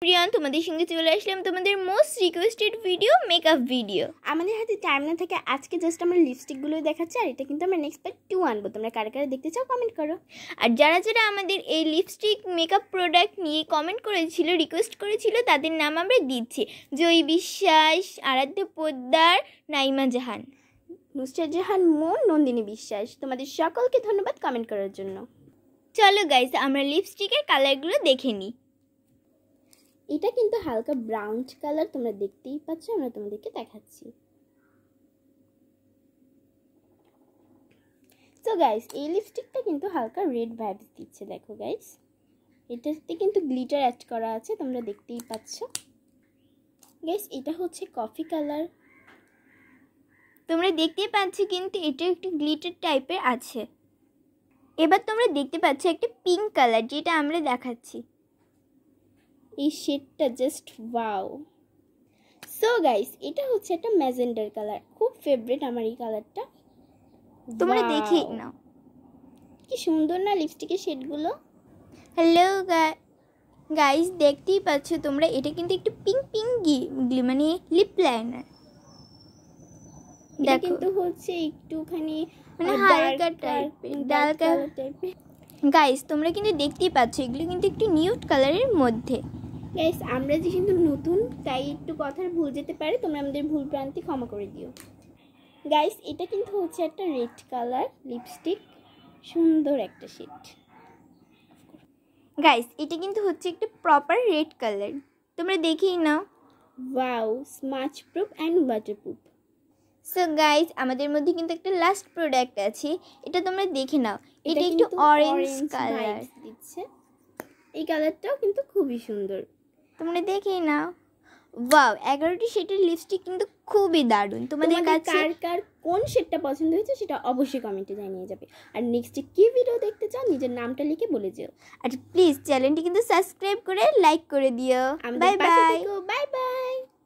প্রিয়ান, তোমাদের সঙ্গে চলে আসলাম তোমাদের most requested video, makeup video. আমাদের হাতে টাইম না থাকে, আজকে জাস্ট আমরা লিপস্টিকগুলোই দেখাচ্ছি, আর এটা কিন্তু আমরা নেক্সট পার্ট 2 আনবো। তোমরা কারা কারা দেখতে চাও কমেন্ট করো। আর যারা যারা আমাদের এই লিপস্টিক মেকআপ প্রোডাক্ট নিয়ে কমেন্ট করেছিল, রিকোয়েস্ট করেছিল, তাদের নাম আমরা দিচ্ছি। জয়ী বিশ্বাস, আরাধ্য পোদ্দার, নাইমা জাহান, নুসরাত জাহান মন, নন্দিনী বিশ্বাস। তোমাদের সকলকে ধন্যবাদ কমেন্ট করার জন্য। চলো গাইস, আমরা লিপস্টিকের কালারগুলো দেখে নিই। এটা কিন্তু হালকা ব্রাউন কালার, তোমরা দেখতেই পাচ্ছ, আমরা তোমাদেরকে দেখাচ্ছি। তো গাইস, এই লিপস্টিকটা কিন্তু হালকা রেড ভাইবস দিচ্ছে। দেখো গাইস, এটাতে কিন্তু গ্লিটার অ্যাড করা আছে, তোমরা দেখতেই পাচ্ছ। গাইস, এটা হচ্ছে কফি কালার, তোমরা দেখতেই পাচ্ছ, কিন্তু এটা একটু গ্লিটার টাইপের আছে। এবার তোমরা দেখতে পাচ্ছ একটা পিঙ্ক কালার, যেটা আমরা দেখাচ্ছি। এই শেডটা জাস্ট ওয়াও। সো গাইস, এটা হচ্ছে একটা ম্যাজেন্ডার কালার, খুব ফেভারিট আমার এই কালারটা। তোমরা দেখেই নাও, কি সুন্দর না লিপস্টিকের শেডগুলো। হ্যালো গাইস, দেখতেই পাচ্ছ তোমরা, এটা কিন্তু একটু পিঙ্ক পিঙ্ক মানে লিপ লাইনার। এটা কিন্তু হচ্ছে একটুখানি মানে হালকা টাইপের, ডার্ক টাইপের। গাইস, তোমরা কিন্তু দেখতেই পাচ্ছ, এগুলো কিন্তু একটু নিউড কালারের মধ্যে। গাইস, আমরা যে কিন্তু নতুন, তাই একটু কথার ভুল যেতে পারে, তোমরা আমাদের ভুল ভ্রান্তি ক্ষমা করে দিও। গাইস, এটা কিন্তু হচ্ছে একটা রেড কালার লিপস্টিক, সুন্দর একটা শেড। গাইস, এটা কিন্তু হচ্ছে একটা প্রপার রেড কালার, তোমরা দেখেই নাও। Wow, smudge proof and waterproof. So guys, আমাদের মধ্যে কিন্তু একটা লাস্ট প্রোডাক্ট আছে, এটা তোমরা দেখে নাও। এটা একটু অরেঞ্জ কালার দিচ্ছে, এই কালারটাও কিন্তু খুবই সুন্দর, তোমরা দেখেই নাও। ওয়াও, 11টি শেডের লিপস্টিক কিন্তু খুবই দারুণ। তোমাদের কাছে কার কার কোন শেডটা পছন্দ হয়েছে সেটা অবশ্যই কমেন্টে জানিয়ে যাবে। আর নেক্সটে কি ভিডিও দেখতে চাও নিজের নামটা লিখে বলে যেও। আর প্লিজ চ্যানেলটি কিন্তু সাবস্ক্রাইব করে লাইক করে দিও। Bye bye. Bye bye.